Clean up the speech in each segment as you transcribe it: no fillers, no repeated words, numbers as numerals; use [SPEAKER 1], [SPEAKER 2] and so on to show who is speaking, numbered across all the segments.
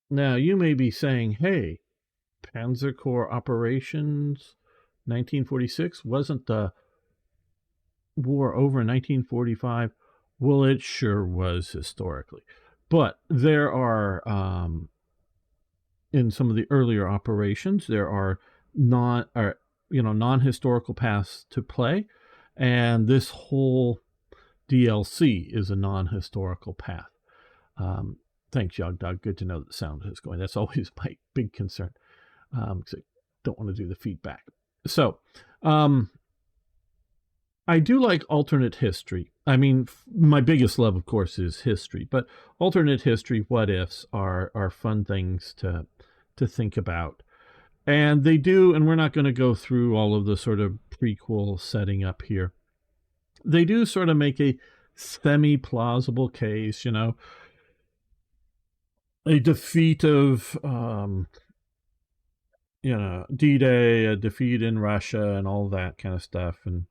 [SPEAKER 1] Now, you may be saying, hey, Panzer Corps operations 1946 wasn't the war over in 1945? Well, it sure was historically. But there are, in some of the earlier operations, there are non-historical paths to play, and this whole DLC is a non-historical path. Um, Thanks, Yog Dog. Good to know that the sound is going. That's always my big concern, because I don't want to do the feedback. So, um, I do like alternate history. I mean, my biggest love, of course, is history, but alternate history, what ifs are fun things to think about. And they do, and we're not going to go through all of the sort of prequel setting up here. They do sort of make a semi-plausible case, a defeat of D-Day, a defeat in Russia, and all that kind of stuff. And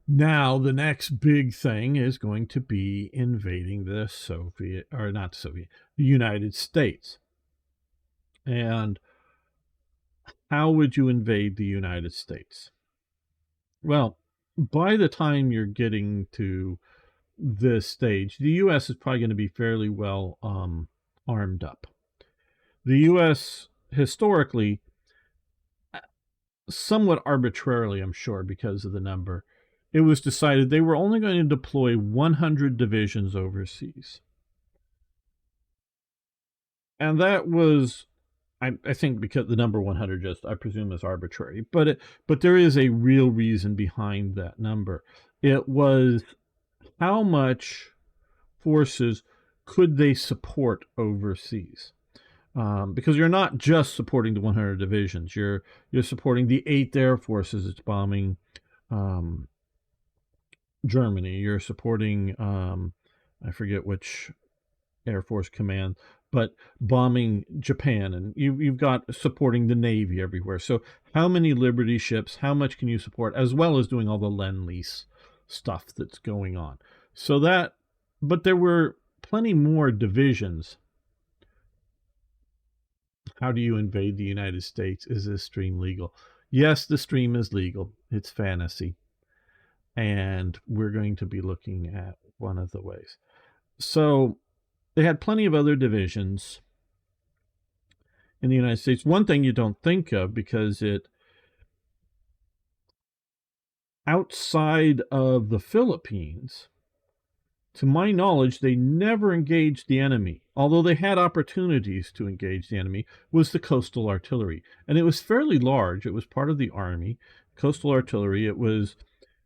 [SPEAKER 1] now the next big thing is going to be invading the Soviet, or not Soviet, the United States. And how would you invade the United States? Well, by the time you're getting to this stage, the U.S. is probably going to be fairly well armed up. The U.S. historically, somewhat arbitrarily, I'm sure, because of the number, it was decided they were only going to deploy 100 divisions overseas. And that was, I think, because the number 100 just, I presume, is arbitrary. But there is a real reason behind that number. It was how much forces could they support overseas? Because you're not just supporting the 100 divisions. You're supporting the 8th Air Forces that's bombing Germany. You're supporting I forget which Air Force command, but bombing Japan, and you've got supporting the Navy everywhere. So how many Liberty ships? How much can you support? As well as doing all the Lend-Lease stuff that's going on. So that, but there were plenty more divisions. How do you invade the United States? Is this stream legal? Yes, the stream is legal. It's fantasy. And we're going to be looking at one of the ways. So they had plenty of other divisions in the United States. One thing you don't think of, because outside of the Philippines, to my knowledge, they never engaged the enemy, although they had opportunities to engage the enemy, was the coastal artillery. And it was fairly large. It was part of the Army. Coastal artillery, it was,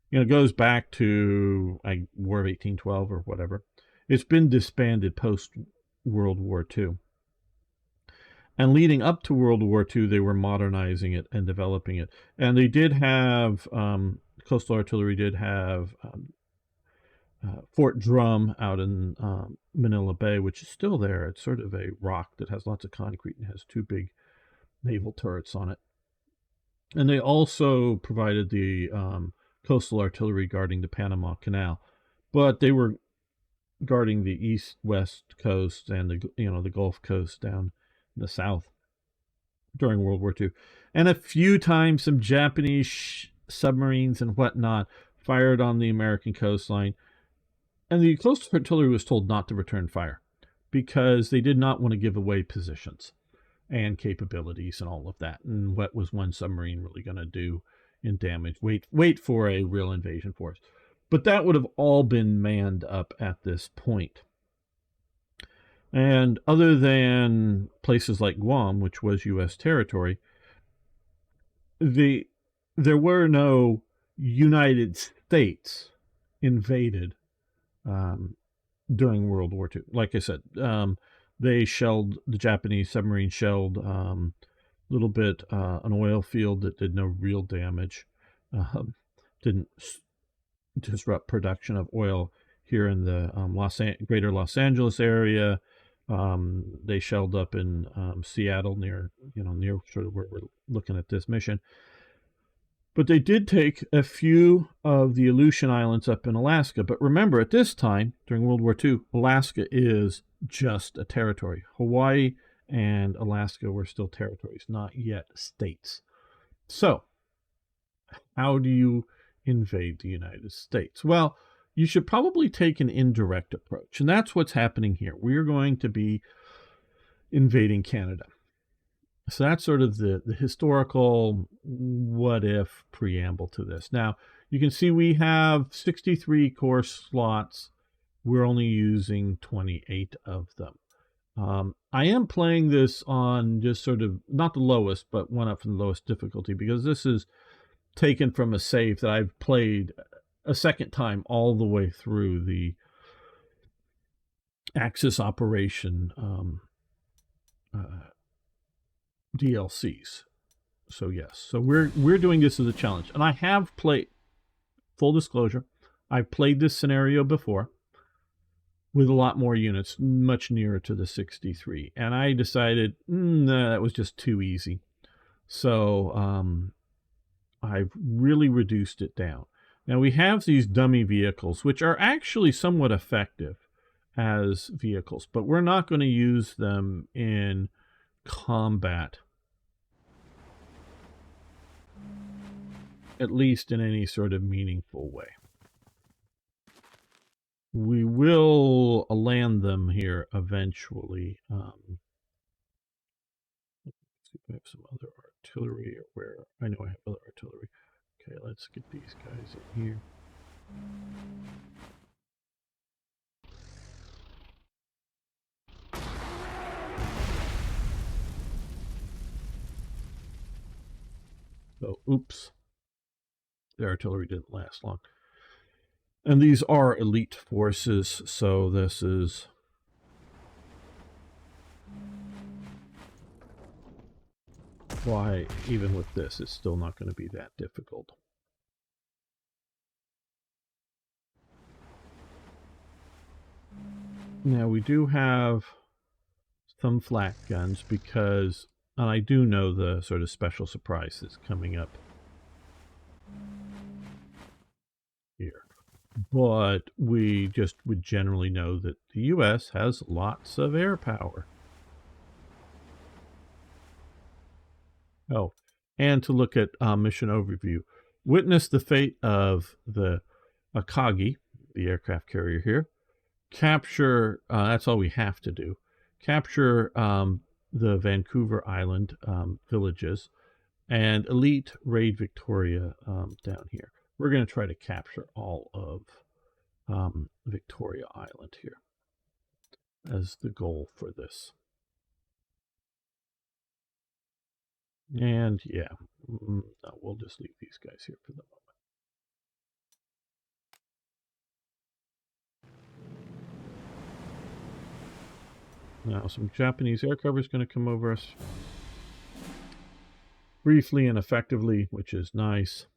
[SPEAKER 1] it goes back to War of 1812 or whatever. It's been disbanded post-World War II. And leading up to World War II, they were modernizing it and developing it. And they did have, coastal artillery did have Fort Drum out in Manila Bay, which is still there. It's sort of a rock that has lots of concrete and has 2 big naval turrets on it. And they also provided the coastal artillery guarding the Panama Canal, but they were guarding the east-west coast and the Gulf Coast down in the south during World War II. And a few times some Japanese submarines and whatnot fired on the American coastline. And the coastal artillery was told not to return fire because they did not want to give away positions and capabilities and all of that. And what was one submarine really going to do in damage? Wait for a real invasion force. But that would have all been manned up at this point. And other than places like Guam, which was U.S. territory, there were no United States invaded during World War II. Like I said, they shelled, the Japanese submarine shelled a little bit an oil field that did no real damage, didn't disrupt production of oil here in the greater Los Angeles area. They shelled up in Seattle near sort of where we're looking at this mission. But they did take a few of the Aleutian Islands up in Alaska. But remember, at this time, during World War II, Alaska is just a territory. Hawaii and Alaska were still territories, not yet states. So, how do you invade the United States? Well, you should probably take an indirect approach. And that's what's happening here. We're going to be invading Canada. So that's sort of the historical what if preamble to this. Now, you can see we have 63 course slots. We're only using 28 of them. I am playing this on just sort of not the lowest, but one up from the lowest difficulty, because this is taken from a save that I've played a second time all the way through the Axis Operation DLCs. So yes, so we're doing this as a challenge, and I have played. Full disclosure, I've played this scenario before with a lot more units, much nearer to the 63, and I decided nah, that was just too easy. So I've really reduced it down. Now we have these dummy vehicles, which are actually somewhat effective as vehicles, but we're not going to use them in combat, at least in any sort of meaningful way. We will land them here eventually. Let's see if I have some other artillery, or where I know I have other artillery. Okay, let's get these guys in here. So, oops. The artillery didn't last long. And these are elite forces, so this is why, even with this, it's still not going to be that difficult. Now, we do have some flak guns because, and I do know the sort of special surprise that's coming up here. But we just would generally know that the U.S. has lots of air power. Oh, and to look at mission overview. Witness the fate of the Akagi, the aircraft carrier here. Capture, that's all we have to do. Capture the Vancouver Island villages, and elite raid Victoria down here. We're going to try to capture all of Victoria Island here as the goal for this. And yeah, no, we'll just leave these guys here for the moment. Now, some Japanese air cover is going to come over us briefly and effectively, which is nice.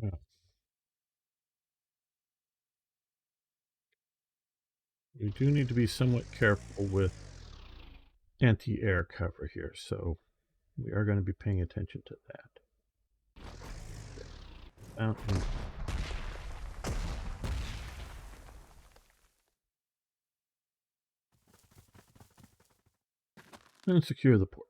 [SPEAKER 1] Yeah. We do need to be somewhat careful with anti-air cover here, so we are going to be paying attention to that. Fountain. And secure the port.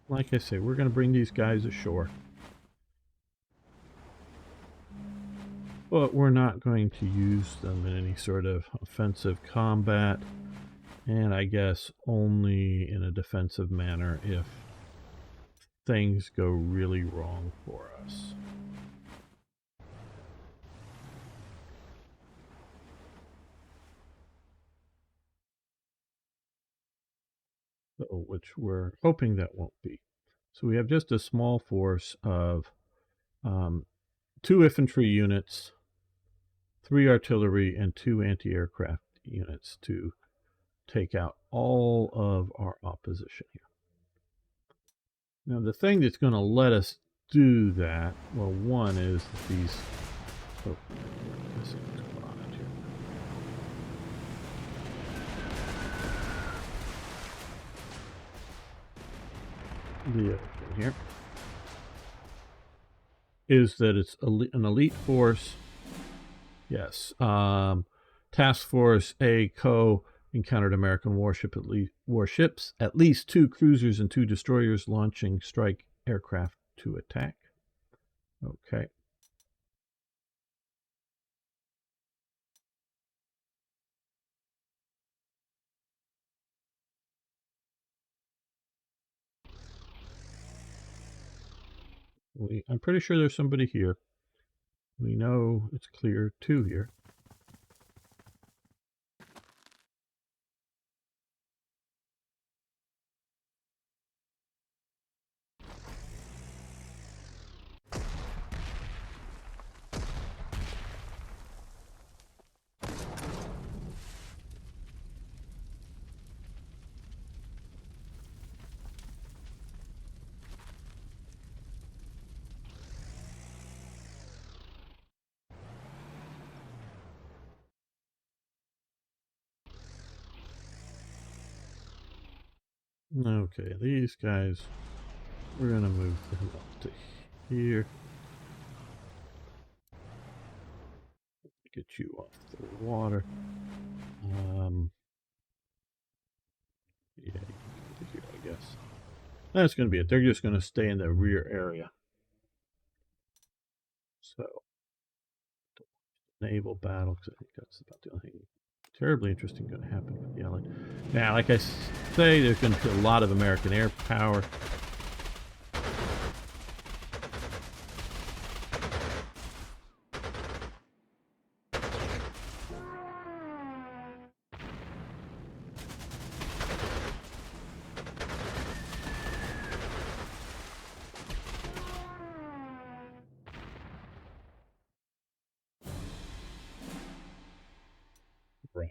[SPEAKER 1] Like I say, we're going to bring these guys ashore. But we're not going to use them in any sort of offensive combat. And I guess only in a defensive manner if things go really wrong for us. So, which we're hoping that won't be. So we have just a small force of 2 infantry units, 3 artillery, and 2 anti-aircraft units to take out all of our opposition here. Now, the thing that's going to let us do that, well, one is that these. Oh, let's see what's going on out here. The other thing here is that it's an elite force. Yes. Task Force A Co. encountered American warships, at least 2 cruisers and 2 destroyers launching strike aircraft to attack. Okay. I'm pretty sure there's somebody here. We know it's clear 2 here. Okay, these guys, we're going to move them up to here. Get you off the water. Yeah, you can go here, I guess. That's going to be it. They're just going to stay in the rear area. So, naval battle, because I think that's about the only thing terribly interesting going to happen with the Allied. Now, like I say, there's going to be a lot of American air power. Right.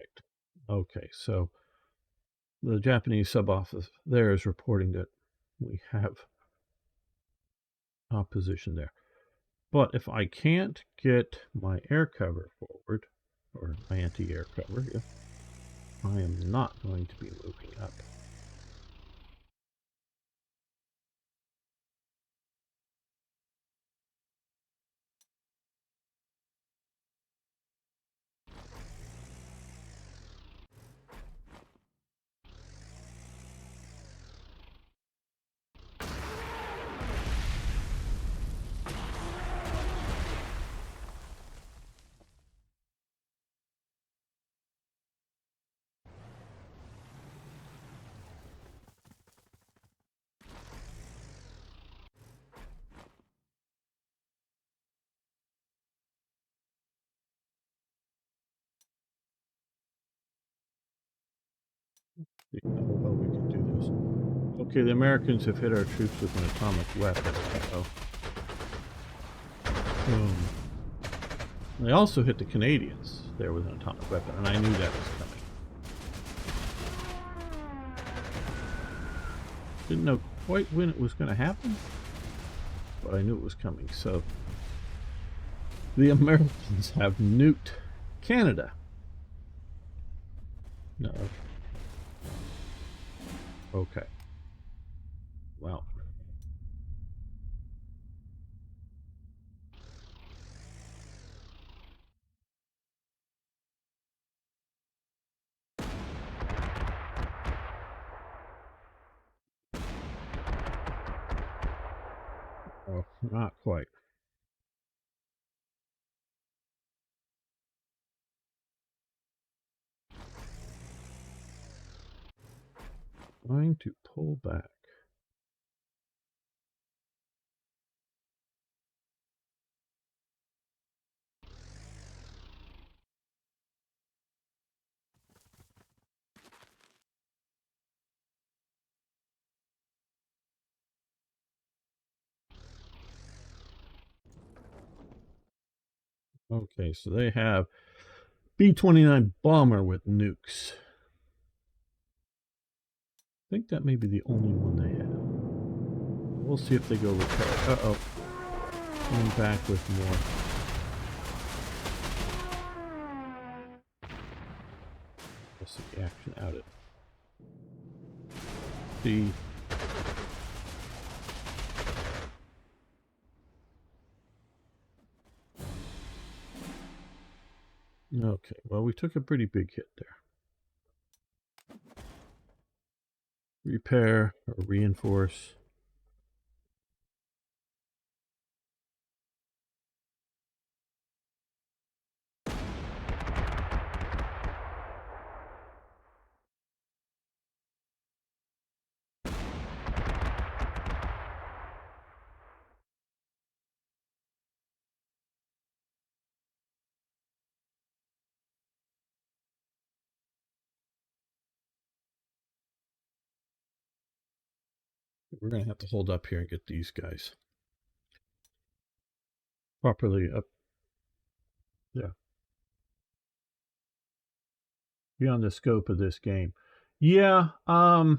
[SPEAKER 1] Okay, so the Japanese sub-officer there is reporting that we have opposition there. But if I can't get my air cover forward, or my anti-air cover, I am not going to be moving up. See how well we can do this. Okay, the Americans have hit our troops with an atomic weapon. Uh-oh. Boom. They also hit the Canadians there with an atomic weapon, and I knew that was coming. Didn't know quite when it was going to happen, but I knew it was coming. So the Americans have nuked Canada. No. Okay. Well. Oh, not quite. Trying to pull back. Okay, so they have B-29 bomber with nukes. I think that may be the only one they have. We'll see if they go repair. Uh-oh. Coming back with more. Let's see the action out it. The Okay, well, we took a pretty big hit there. Repair or reinforce. We're going to have to hold up here and get these guys properly up. Yeah. Beyond the scope of this game. Yeah, I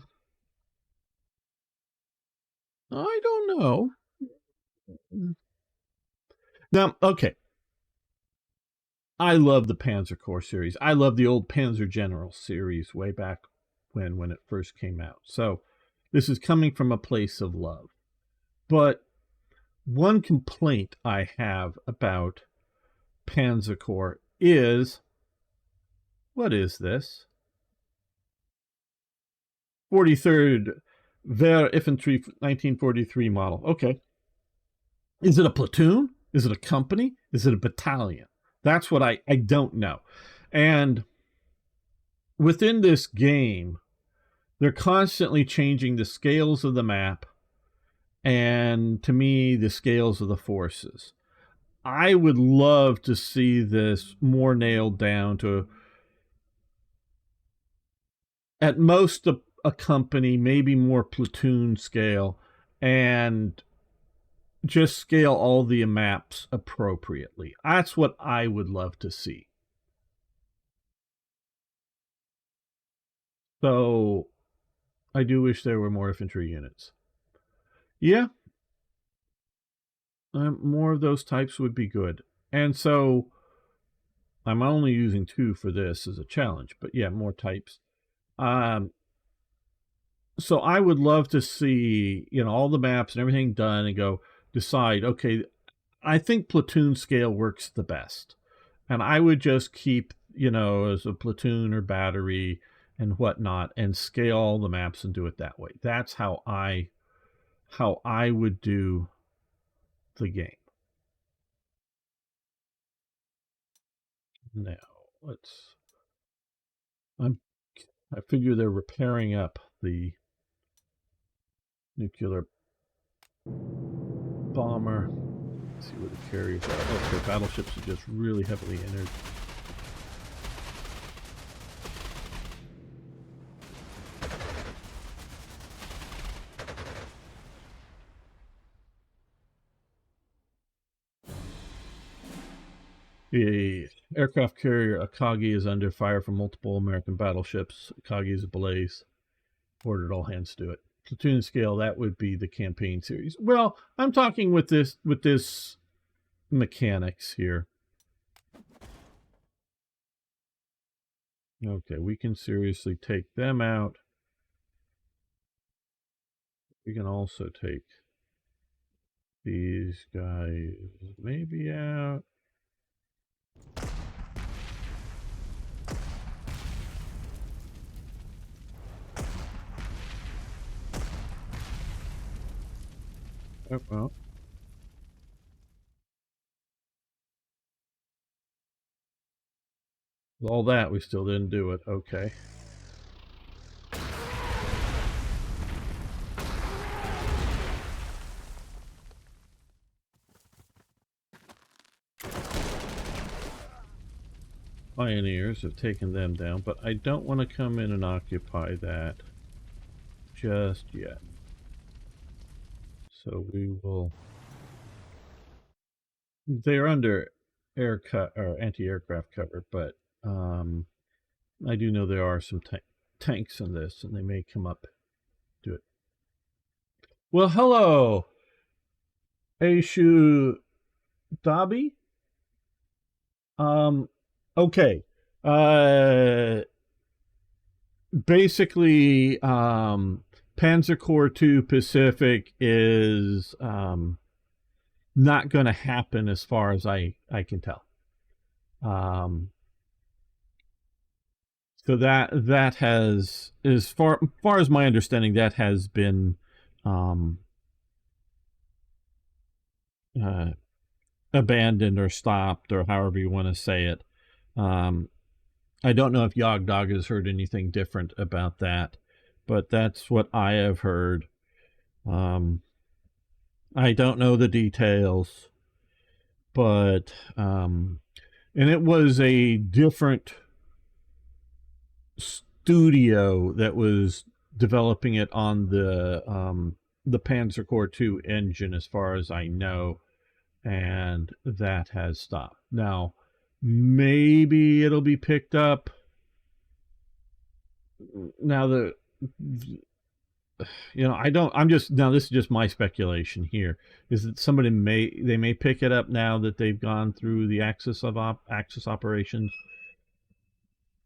[SPEAKER 1] don't know. Now, okay. I love the Panzer Corps series. I love the old Panzer General series way back when it first came out. So this is coming from a place of love. But one complaint I have about Panzer Corps is, what is this? 43rd Wehr Infantry 1943 model. Okay. Is it a platoon? Is it a company? Is it a battalion? That's what I don't know. And within this game, they're constantly changing the scales of the map and, to me, the scales of the forces. I would love to see this more nailed down to, at most, a company, maybe more platoon scale, and just scale all the maps appropriately. That's what I would love to see. So I do wish there were more infantry units. Yeah, more of those types would be good. And so I'm only using 2 for this as a challenge, but yeah, more types. So I would love to see, all the maps and everything done and go decide, okay, I think platoon scale works the best. And I would just keep, as a platoon or battery and whatnot, and scale all the maps and do it that way. That's how I would do the game. Now, I figure they're repairing up the nuclear bomber. Let's see where the carriers are. Okay, battleships are just really heavily entered. The aircraft carrier Akagi is under fire from multiple American battleships. Akagi is ablaze. Ordered all hands to it. Platoon scale, that would be the campaign series. Well, I'm talking with this mechanics here. Okay, we can seriously take them out. We can also take these guys maybe out. Oh, well. All that, we still didn't do it. Okay. pioneers have taken them down, but I don't want to come in and occupy that just yet. So we will... They're under or anti-aircraft cover, but I do know there are some tanks in this, and they may come up to it. Well, hello, Aishu Dabi. Okay. Basically, Panzer Corps 2 Pacific is not going to happen as far as I can tell. So that has, as far as my understanding, that has been abandoned or stopped, or however you want to say it. I don't know if Yog Dog has heard anything different about that, but that's what I have heard. I don't know the details, but and it was a different studio that was developing it on the Panzer Corps 2 engine, as far as I know, and that has stopped. Now, maybe it'll be picked up. Now this is just my speculation here, is that somebody may pick it up now that they've gone through the Axis operations.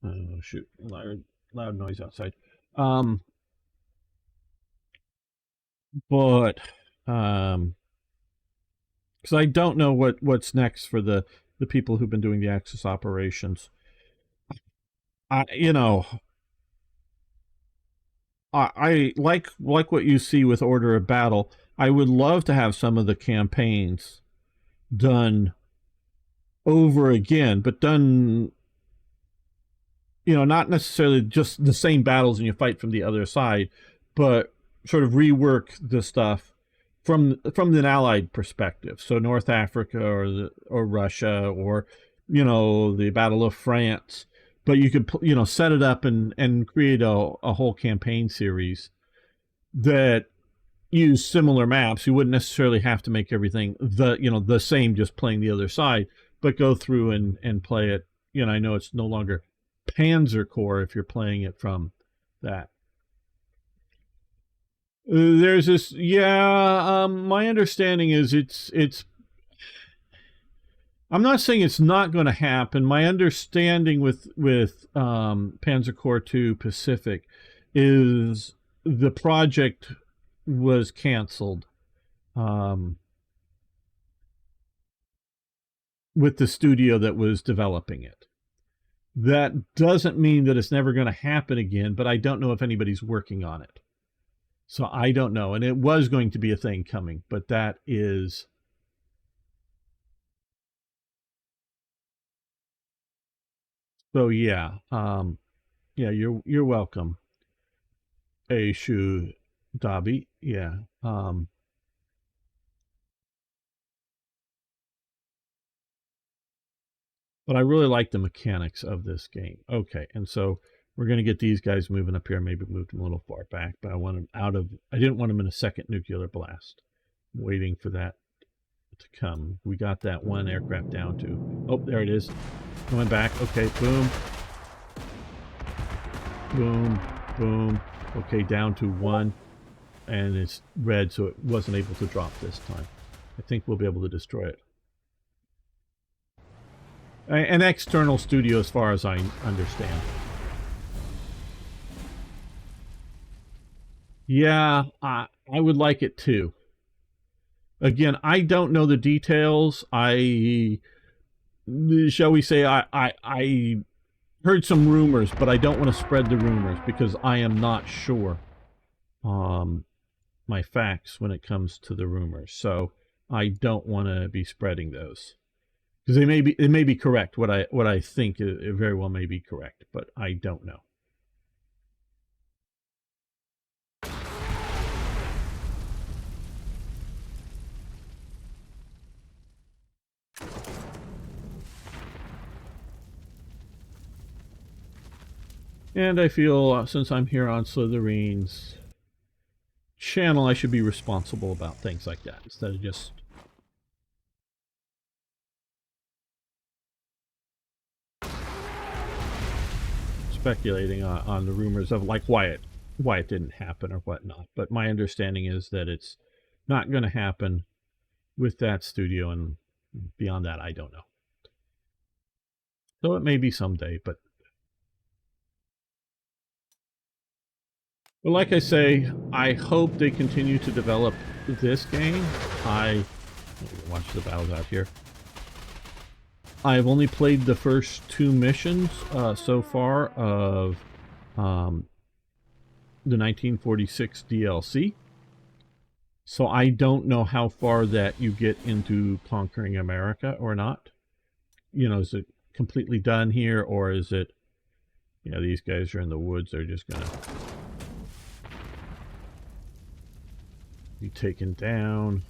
[SPEAKER 1] Oh shoot, loud noise outside. But because I don't know what's next for the people who've been doing the Axis operations. I like what you see with Order of Battle. I would love to have some of the campaigns done over again, but done, not necessarily just the same battles and you fight from the other side, but sort of rework the stuff from an Allied perspective. So North Africa or Russia, or the Battle of France. But you could set it up and create a whole campaign series that use similar maps. You wouldn't necessarily have to make everything the same, just playing the other side, but go through and play it. I know it's no longer Panzer Corps if you're playing it from that. There's this, my understanding is it's I'm not saying it's not going to happen. My understanding with Panzer Corps 2 Pacific is the project was canceled with the studio that was developing it. That doesn't mean that it's never going to happen again, but I don't know if anybody's working on it. So I don't know. And it was going to be a thing coming, but that is... So yeah, you're welcome, Aishu Dabi. Yeah. But I really like the mechanics of this game. Okay, and so we're going to get these guys moving up here. Maybe move them a little far back, but I want them out of... I didn't want them in a second nuclear blast. I'm waiting for that to come. We got that one aircraft down to... Oh, there it is. Coming back. Okay, boom. Boom, boom. Okay, down to one. And it's red, so it wasn't able to drop this time. I think we'll be able to destroy it. An external studio, as far as I understand. Yeah, I would like it too. Again, I don't know the details. Shall we say, I heard some rumors, but I don't want to spread the rumors because I am not sure my facts when it comes to the rumors. So I don't want to be spreading those. Because it may be correct. What I think it very well may be correct, but I don't know. And I feel since I'm here on Slytherin's channel, I should be responsible about things like that instead of just speculating on the rumors of like why it didn't happen or whatnot. But my understanding is that it's not going to happen with that studio, and beyond that, I don't know. So it may be someday, but like I say, I hope they continue to develop this game. Watch the battles out here. I've only played the first 2 missions so far of the 1946 DLC. So I don't know how far that you get into conquering America or not. You know, is it completely done here, or is it, you know, these guys are in the woods, they're just gonna be taken down.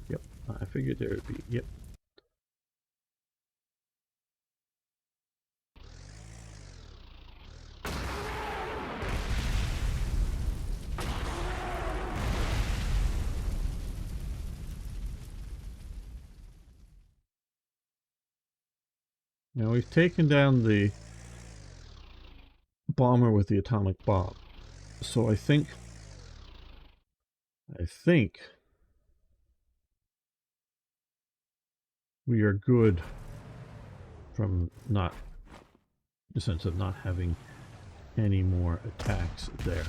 [SPEAKER 1] Yep, I figured there would be, yep. Now we've taken down the bomber with the atomic bomb. So I think we are good from not, in the sense of not having any more attacks there.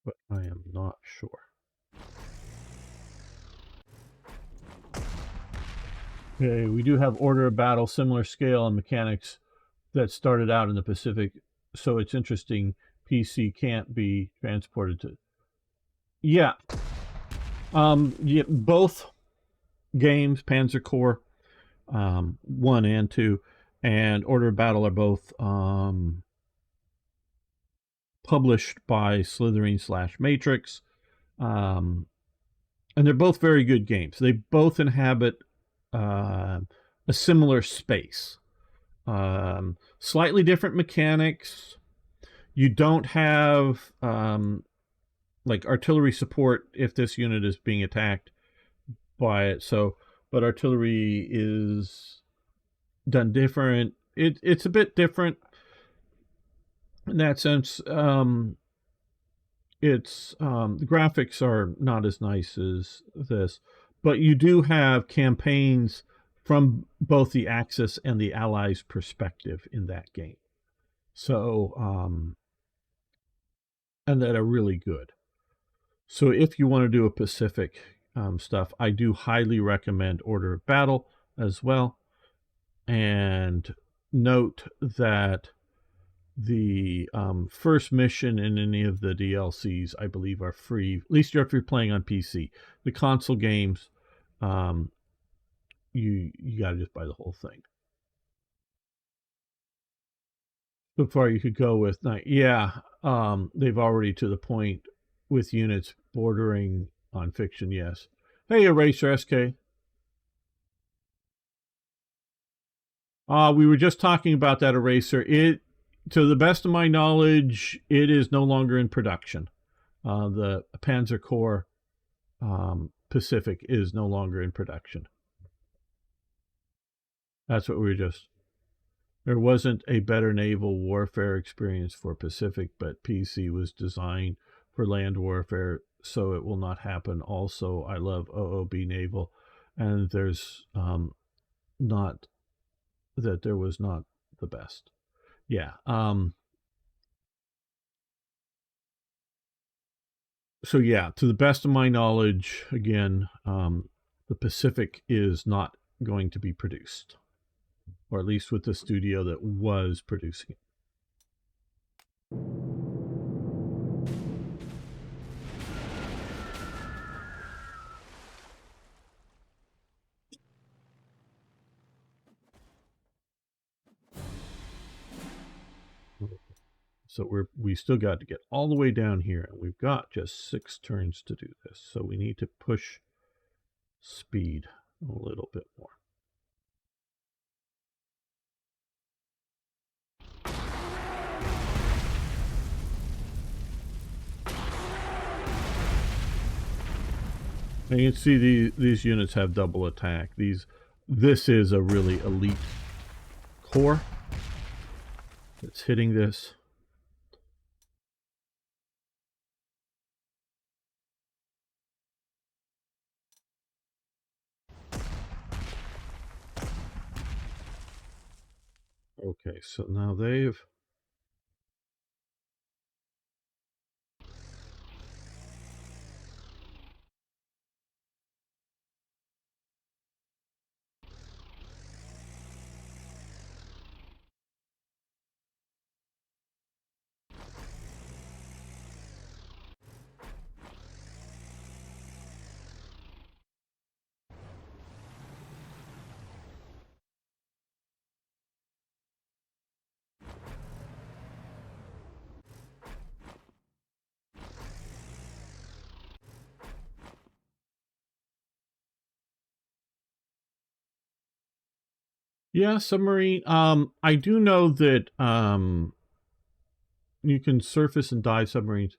[SPEAKER 1] But I am not sure. Okay, we do have order of battle, similar scale and mechanics that started out in the Pacific, so it's interesting PC can't be transported to. Yeah. Yeah, both games, Panzer Corps 1 and 2, and Order of Battle are both published by Slytherin/Matrix. And they're both very good games. They both inhabit a similar space. Slightly different mechanics. You don't have like artillery support if this unit is being attacked by it. So, but artillery is done different. It's a bit different in that sense. It's the graphics are not as nice as this, but you do have campaigns from both the Axis and the Allies' perspective in that game. So, and that are really good. So if you want to do a Pacific stuff, I do highly recommend Order of Battle as well. And note that the first mission in any of the DLCs, I believe, are free, at least if you're playing on PC. The console games, you got to just buy the whole thing. So far, you could go with, yeah, they've already to the point with units bordering on fiction, yes. Hey, Eraser SK. We were just talking about that Eraser. It, to the best of my knowledge, it is no longer in production. The Panzer Corps Pacific is no longer in production. That's what we were just. There wasn't a better naval warfare experience for Pacific, but PC was designed for land warfare, so it will not happen. Also, I love OOB Naval, and there's not that there was not the best. Yeah. So yeah, to the best of my knowledge, again, the Pacific is not going to be produced, or at least with the studio that was producing it. So we still got to get all the way down here, and we've got just 6 turns to do this. So we need to push speed. a little bit more. And you can see these units have double attack. This is a really elite corps that's hitting this. Okay, so now they've... Yeah, submarine. I do know that you can surface and dive submarines.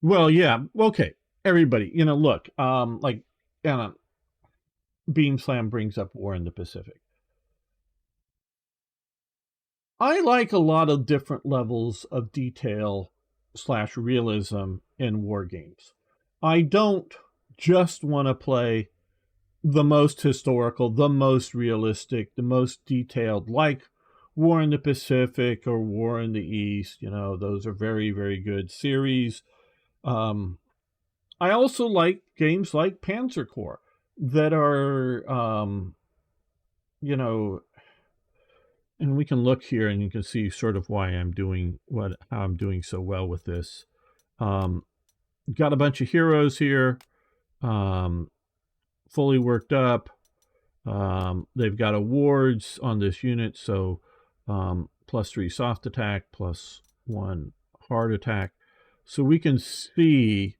[SPEAKER 1] Well, yeah. Okay, everybody. Look. Like, Beam Slam brings up war in the Pacific. I like a lot of different levels of detail / realism in war games. I don't just want to play the most historical, the most realistic, the most detailed, like War in the Pacific or War in the East. Those are very, very good series. I also like games like Panzer Corps that are, and we can look here and you can see sort of why how I'm doing so well with this. Got a bunch of heroes here, fully worked up. They've got awards on this unit, so +3 soft attack, +1 hard attack. So we can see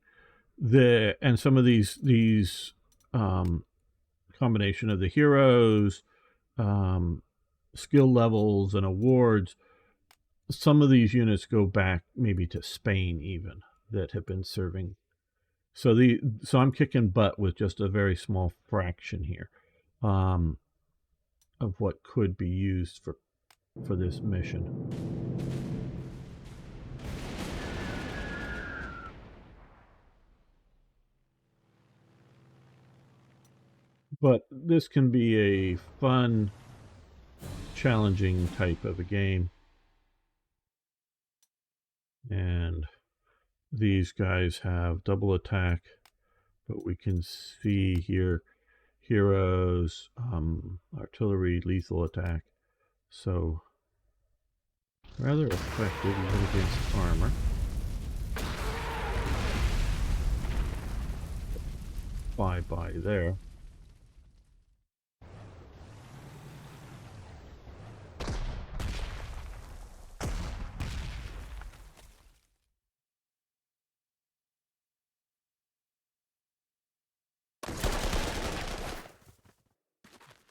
[SPEAKER 1] and some of these combination of the heroes, skill levels, and awards. Some of these units go back maybe to Spain even, that have been serving. So I'm kicking butt with just a very small fraction here of what could be used for this mission. But this can be a fun, challenging type of a game. And these guys have double attack, but we can see here heroes, artillery, lethal attack. So rather effective even against armor. Bye there.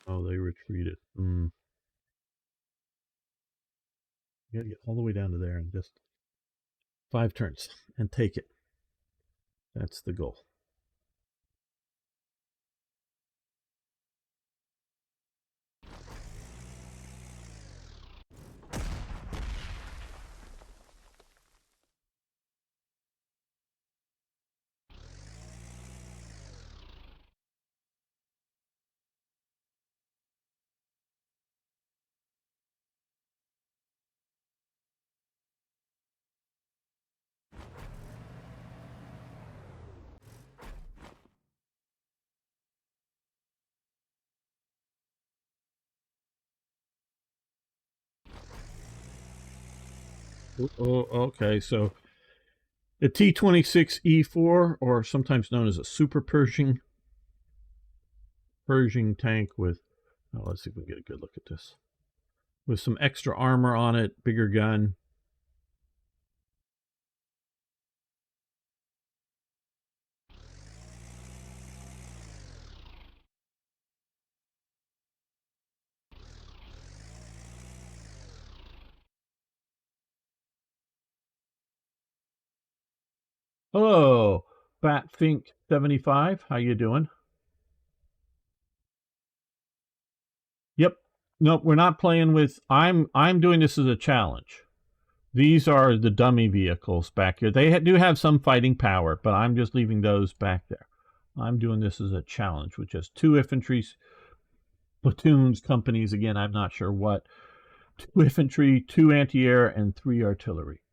[SPEAKER 1] Oh, they retreated. You gotta get all the way down to there and just 5 turns and take it. That's the goal. Oh, okay. So the T-26E4, or sometimes known as a Super Pershing tank with, let's see if we can get a good look at this, with some extra armor on it, bigger gun. Hello, Batfink75. How you doing? Yep. Nope, we're not playing with. I'm doing this as a challenge. These are the dummy vehicles back here. They do have some fighting power, but I'm just leaving those back there. I'm doing this as a challenge with just 2 infantry platoons, companies. Again, I'm not sure what. 2 infantry, 2 anti-air, and 3 artillery.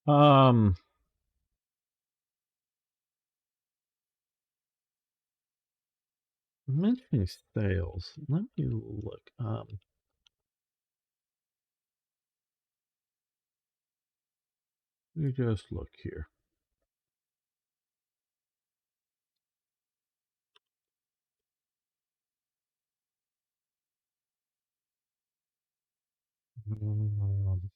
[SPEAKER 1] Um, mentioning sales. Let me look. Let me just look here. Um,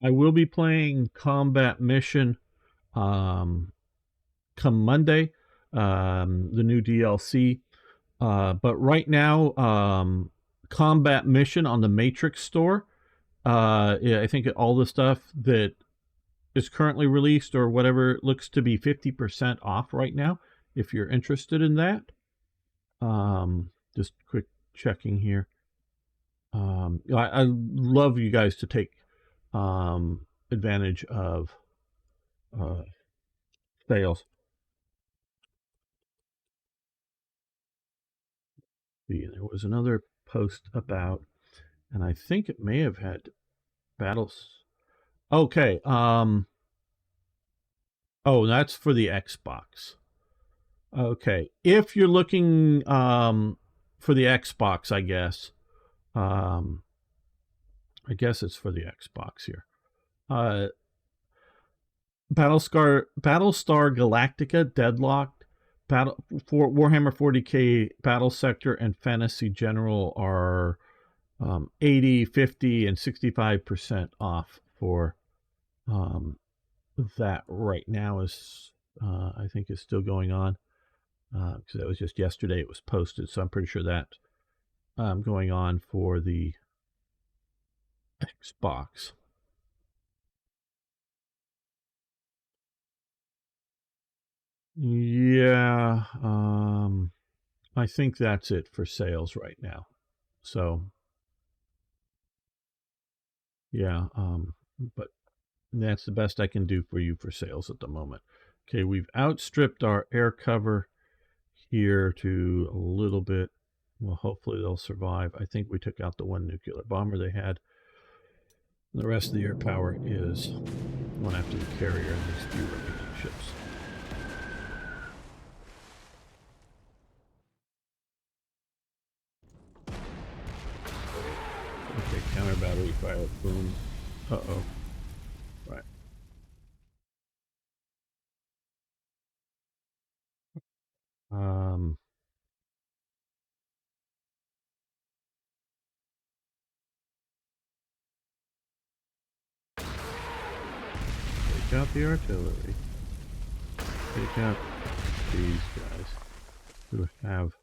[SPEAKER 1] I will be playing Combat Mission um, come Monday, the new DLC. But right now, Combat Mission on the Matrix store. Yeah, I think all the stuff that is currently released or whatever looks to be 50% off right now. If you're interested in that, just quick checking here. I love you guys to take advantage of uh, sales. There was another post about, and I think it may have had battles. Okay. Oh, that's for the Xbox. Okay. If you're looking for the Xbox, um, I guess it's for the Xbox here. Battlestar Galactica Deadlocked, Battle for Warhammer 40K Battle Sector, and Fantasy General are 80, 50, and 65% off for that right now. Is I think is still going on because that was just yesterday. It was posted, so I'm pretty sure that going on for the Xbox. Yeah, I think that's it for sales right now. So yeah, but that's the best I can do for you for sales at the moment. Okay, we've outstripped our air cover here to a little bit. Well, hopefully they'll survive. I think we took out the one nuclear bomber they had. The rest of the air power is one after the carrier and these few remaining ships. Okay, counter battery fire, boom. Uh-oh. Right. Um, take out the artillery. Take out these guys who have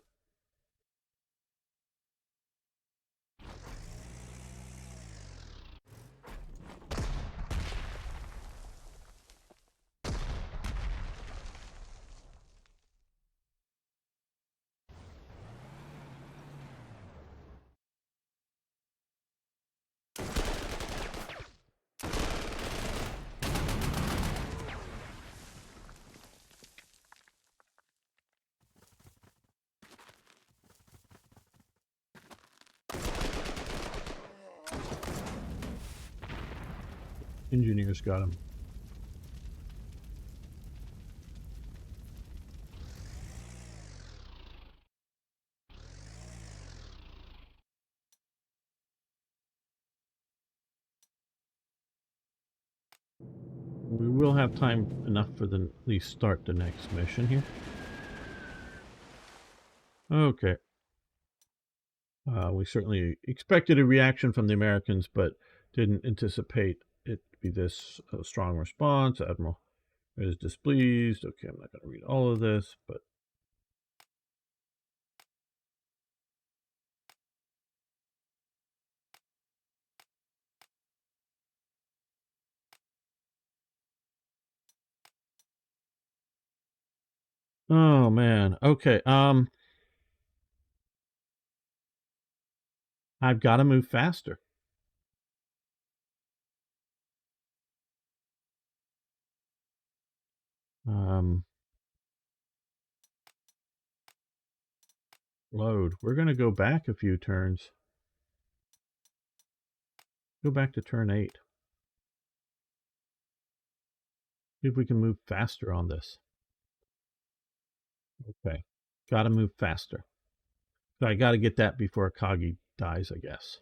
[SPEAKER 1] engineers got them. We will have time enough for the at least start the next mission here. Okay. We certainly expected a reaction from the Americans, but didn't anticipate it to be this strong response. Admiral Is displeased. Okay, I'm not going to read all of this, but oh man. Okay. I've got to move faster. Load. We're going to go back a few turns. Go back to turn 8. See if we can move faster on this. Okay. Got to move faster. So I got to get that before Akagi dies, I guess.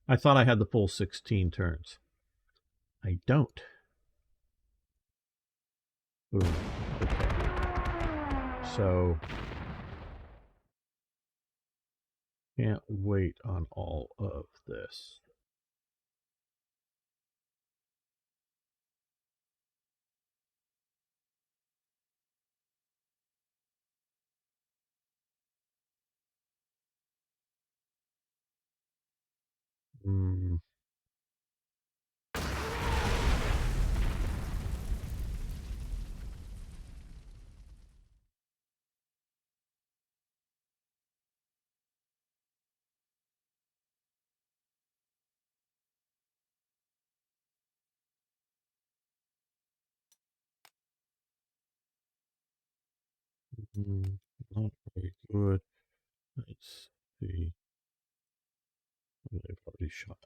[SPEAKER 1] I thought I had the full 16 turns. I don't. Boom. Okay. So can't wait on all of this. Mm. Not very good. Let's see. They've already shot.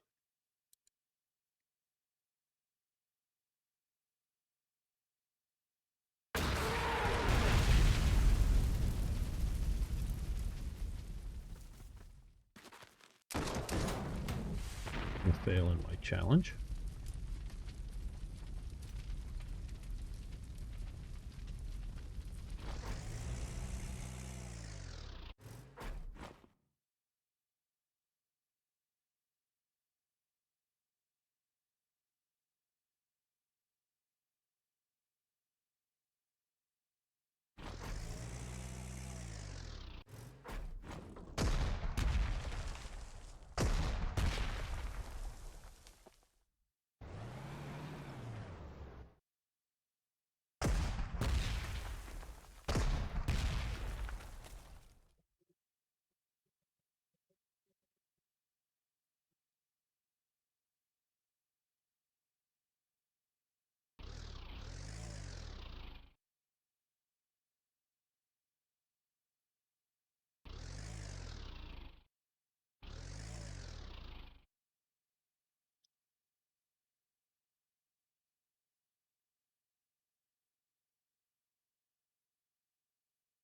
[SPEAKER 1] I'm failing my challenge.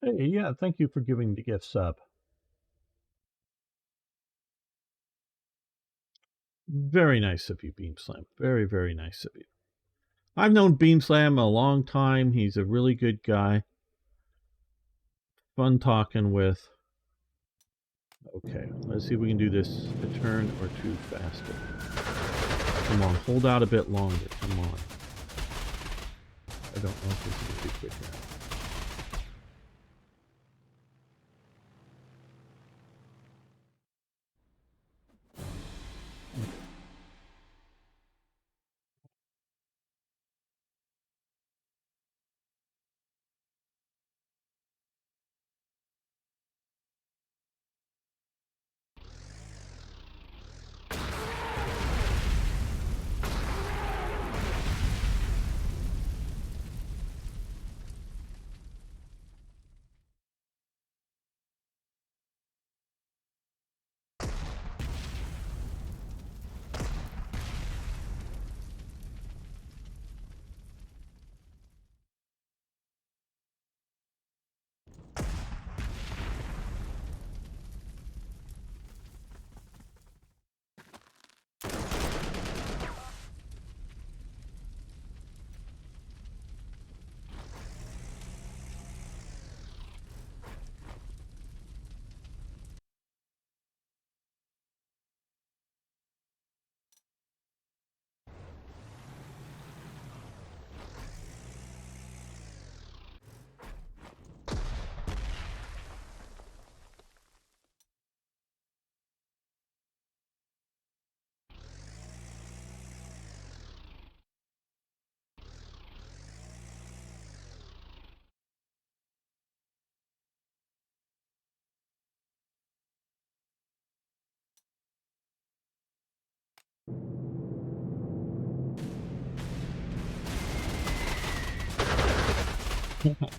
[SPEAKER 1] Hey, yeah, thank you for giving the gift sub. Very nice of you, Beam Slam. Very, very nice of you. I've known Beam Slam a long time. He's a really good guy. Fun talking with. Okay, let's see if we can do this a turn or two faster. Come on, hold out a bit longer. Come on. I don't know if this is going to be quick now.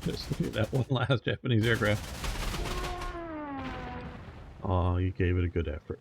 [SPEAKER 1] Just look at that one last Japanese aircraft. Oh, you gave it a good effort.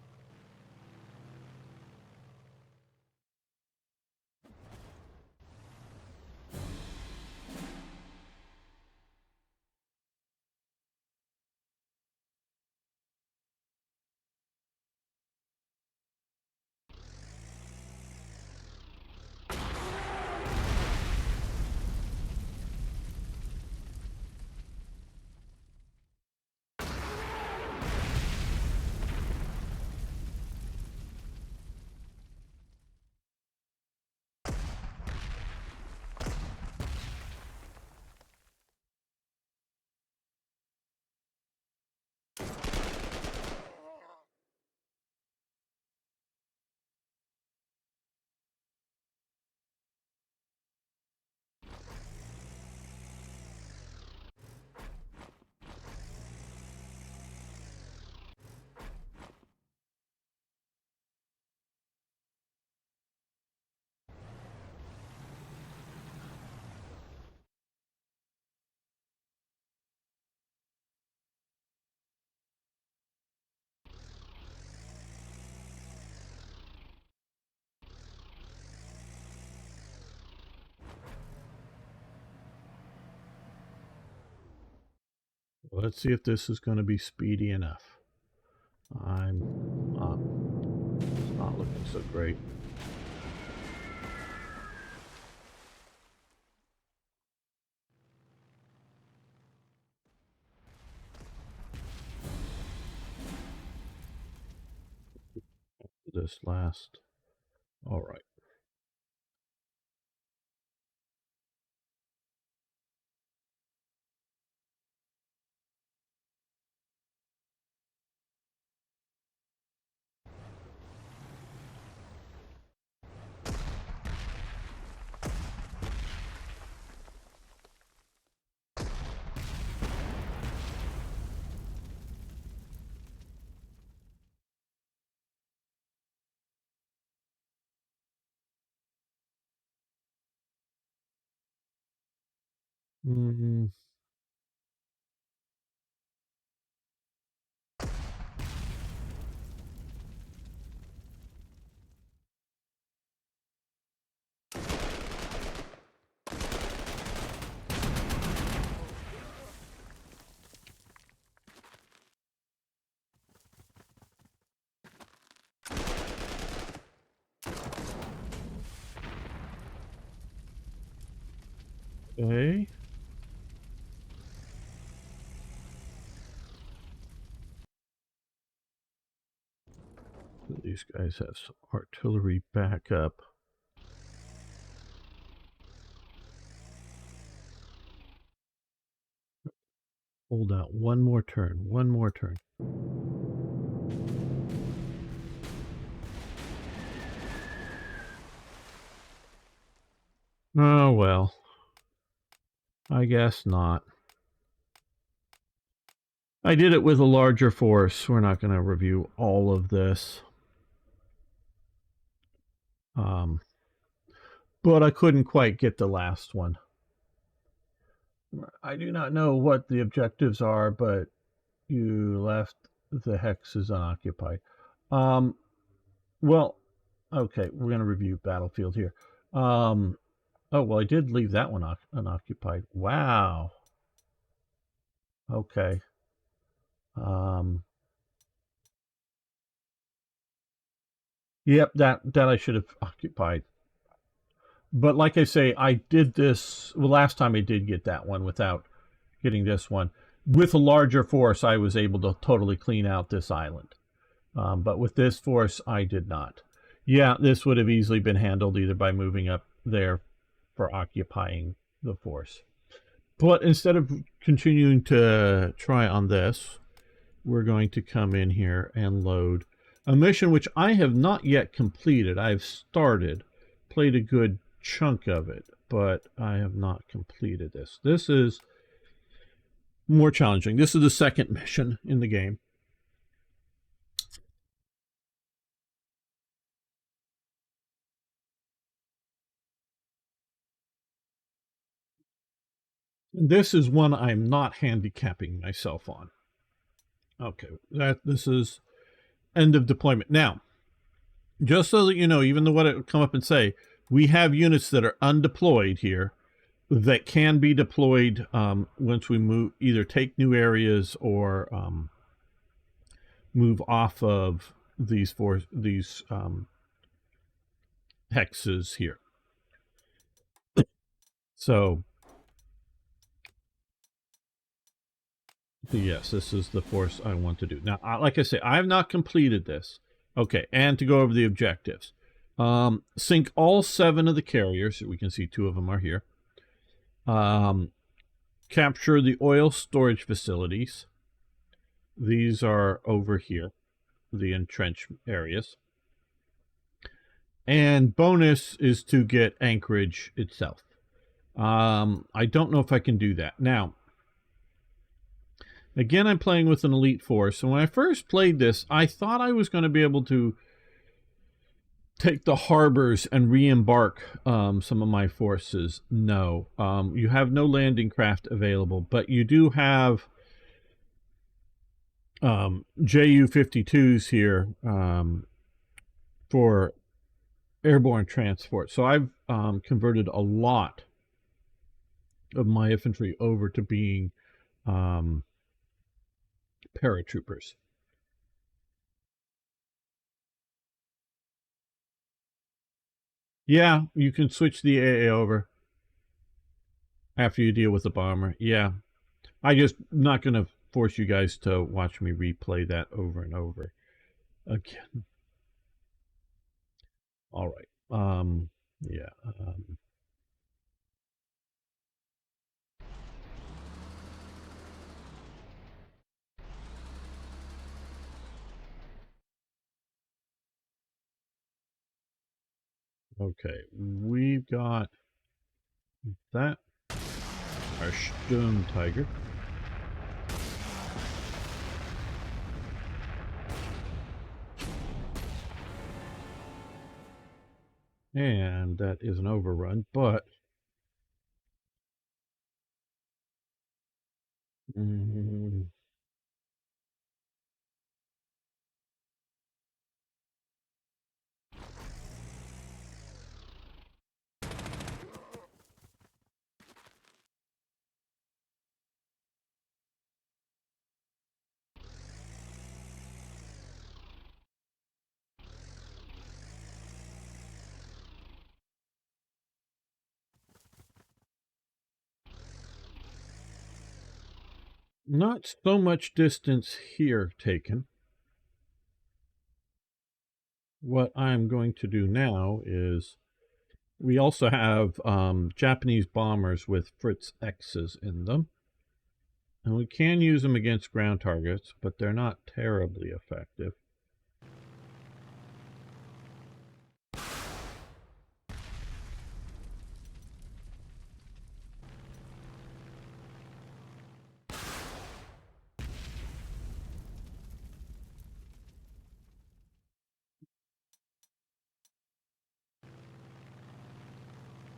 [SPEAKER 1] Let's see if this is going to be speedy enough. I'm not, it's not looking so great. This last. All right. Mm, okay. These guys have some artillery backup. Hold out one more turn. One more turn. Oh, well. I guess not. I did it with a larger force. We're not going to review all of this. But I couldn't quite get the last one. I do not know what the objectives are, but you left the hexes unoccupied. Well, okay, we're going to review battlefield here. Oh, well, I did leave that one unoccupied. Wow. Okay. Yep, that I should have occupied. But like I say, I did this. Well, last time I did get that one without getting this one. With a larger force, I was able to totally clean out this island. But with this force, I did not. Yeah, this would have easily been handled either by moving up there for occupying the force. But instead of continuing to try on this, we're going to come in here and load a mission which I have not yet completed. I've started, played a good chunk of it, but I have not completed this. This is more challenging. This is the second mission in the game. This is one I'm not handicapping myself on. Okay, this is end of deployment. Now, just so that you know, even though what it would come up and say, we have units that are undeployed here that can be deployed once we move, either take new areas or move off of these hexes here. So yes, this is the force I want to do. Now, like I say, I have not completed this. Okay, and to go over the objectives. Sink all 7 of the carriers. We can see 2 of them are here. Capture the oil storage facilities. These are over here, the entrenched areas. And bonus is to get Anchorage itself. I don't know if I can do that. Now, again, I'm playing with an elite force. And when I first played this, I thought I was going to be able to take the harbors and re-embark some of my forces. No. You have no landing craft available, but you do have Ju-52s here for airborne transport. So I've converted a lot of my infantry over to being paratroopers. Yeah, you can switch the AA over after you deal with the bomber. Yeah. I just not going to force you guys to watch me replay that over and over again. All right. Yeah. Okay. We've got that. Our Sturm Tiger. And that is an overrun, but not so much distance here taken. What I'm going to do now is we also have Japanese bombers with Fritz X's in them. And we can use them against ground targets, but they're not terribly effective.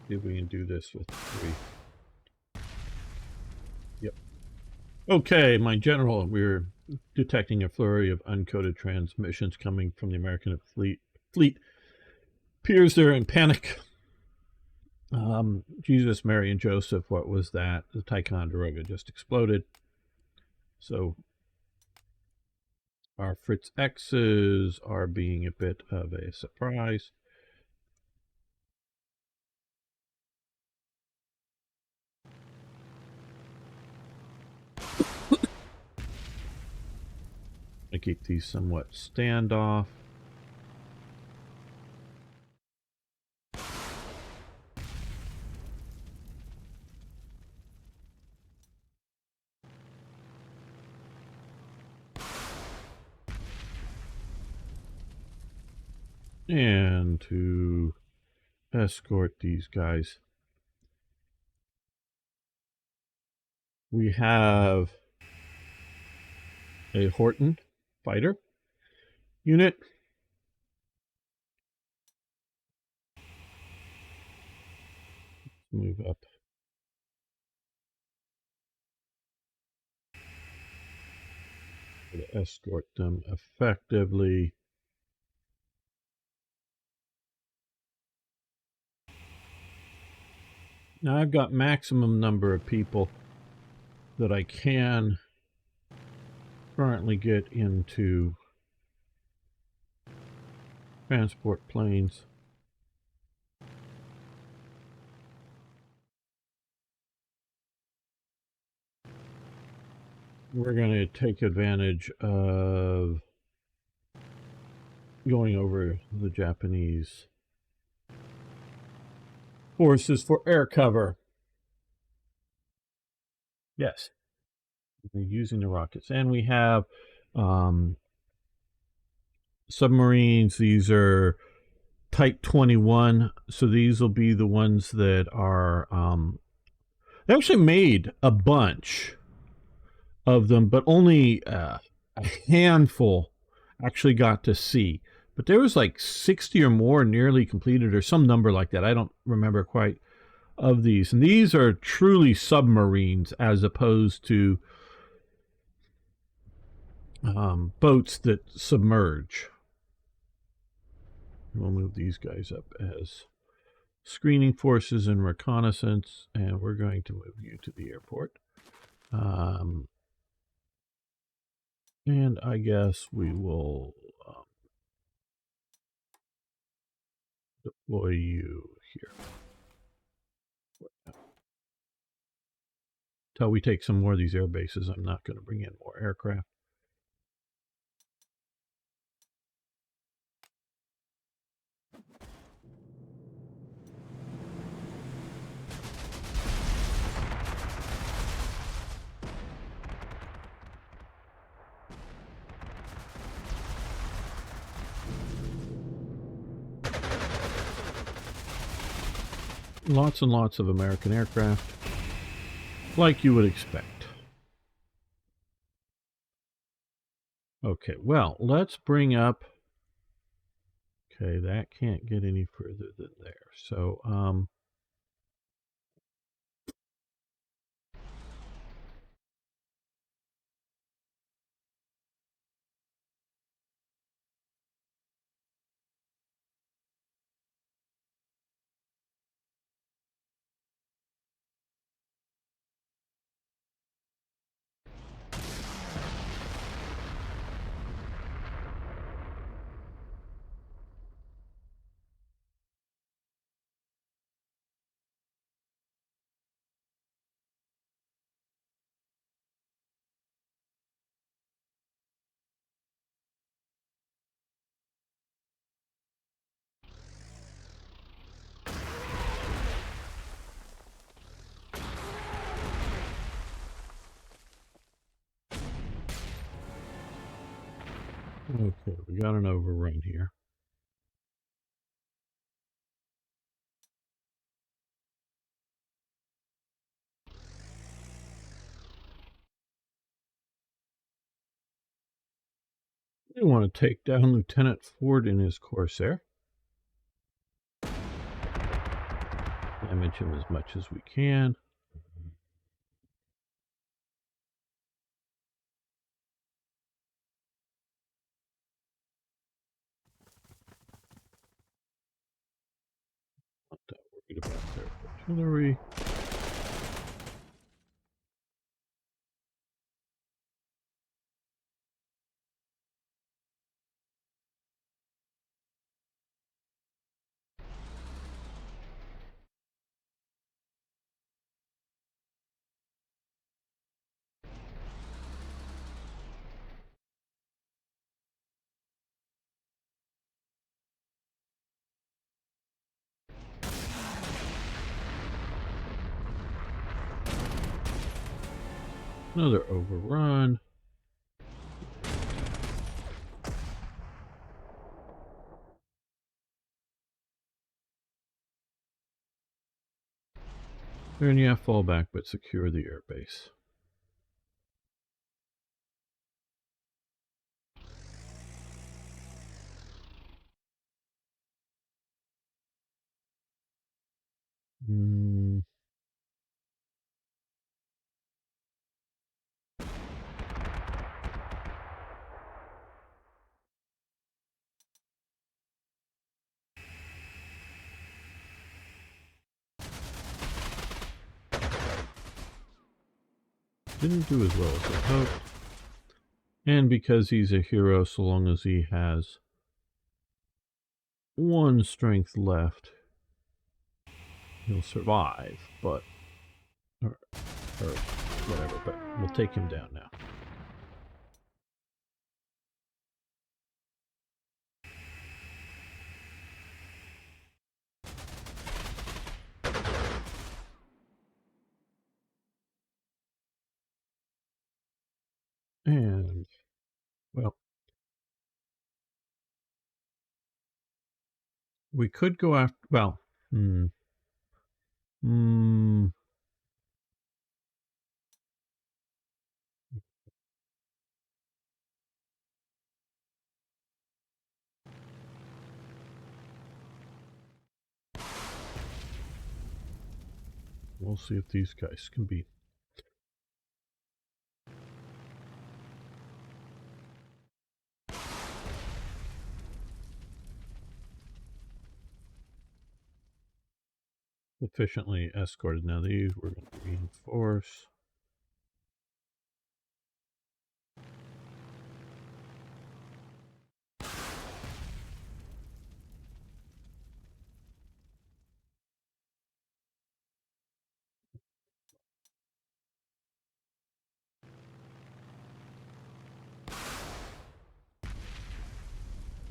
[SPEAKER 1] See if we can do this with 3. Yep. Okay, my general, we're detecting a flurry of uncoded transmissions coming from the American fleet. Appears they're in panic. Jesus, Mary, and Joseph, what was that? The Ticonderoga just exploded. So our Fritz X's are being a bit of a surprise. I keep these somewhat standoff. And to escort these guys, we have a Horton fighter unit. Move up escort them effectively. Now I've got maximum number of people that I can currently get into transport planes. We're going to take advantage of going over the Japanese forces for air cover. Yes, we're using the rockets. And we have submarines. These are Type 21. So these will be the ones that are... they actually made a bunch of them, but only a handful actually got to sea. But there was like 60 or more nearly completed, or some number like that. I don't remember quite, of these. And these are truly submarines as opposed to boats that submerge. We'll move these guys up as screening forces and reconnaissance, and we're going to move you to the airport. And I guess we will deploy you here. Until we take some more of these air bases, I'm not going to bring in more aircraft. Lots and lots of American aircraft, like you would expect. Okay, well, let's bring up... Okay, that can't get any further than there. So, okay, we got an overrun here. We want to take down Lieutenant Ford and his Corsair. Damage him as much as we can. Not that worried about their artillery. Another overrun. Then yeah, fall back, but secure the airbase. Didn't do as well as I hoped. And because he's a hero, so long as he has one strength left, he'll survive, but or whatever, but we'll take him down now. And, well, we could go after, well, we'll see if these guys can be. Efficiently escorted. Now these we're going to reinforce.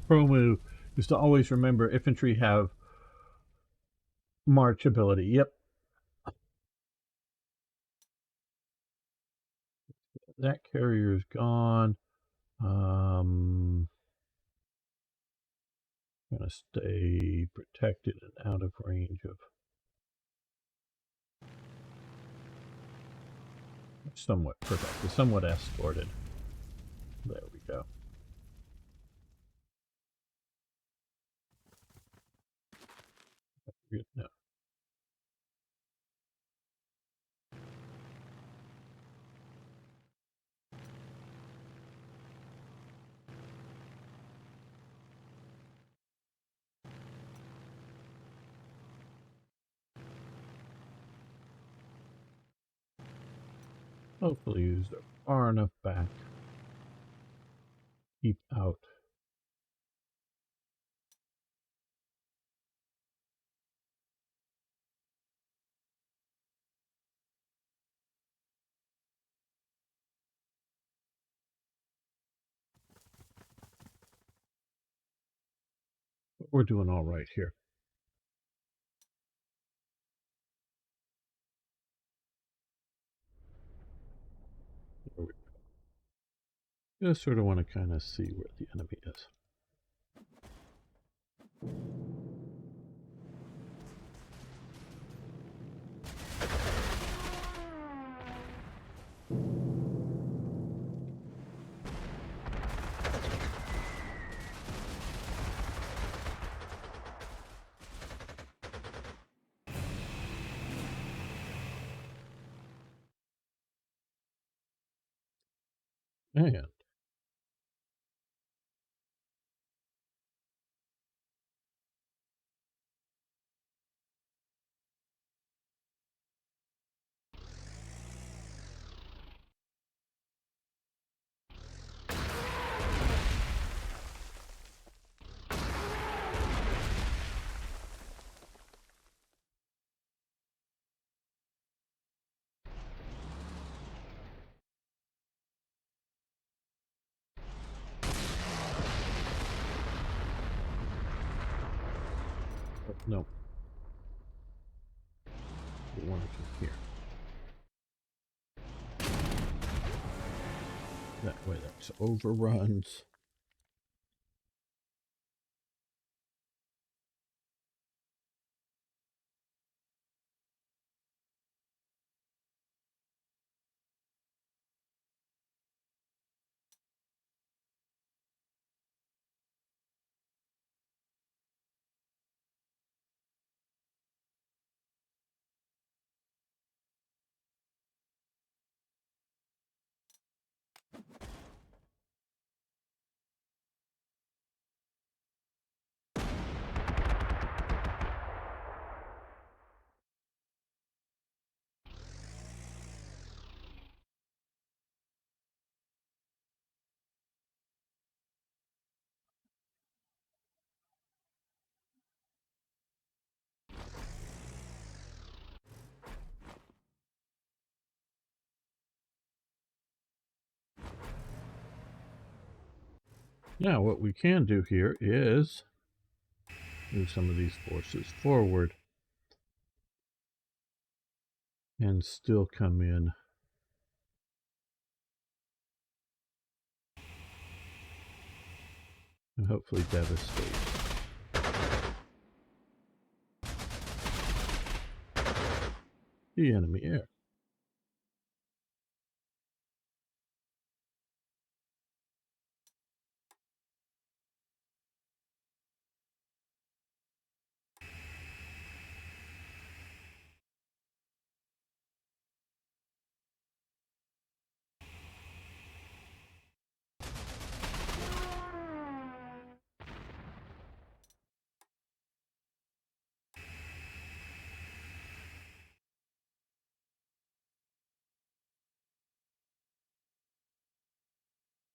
[SPEAKER 1] Pro move is to always remember infantry have march ability. Yep. That carrier is gone. Going to stay protected and out of range of. Somewhat protected, somewhat escorted. There we go. No. Hopefully these are far enough back. Keep out. But we're doing all right here. There we go. Just sort of want to kind of see where the enemy is. And no. We want to come here. That way that's overruns. Now, what we can do here is move some of these forces forward and still come in and hopefully devastate the enemy air.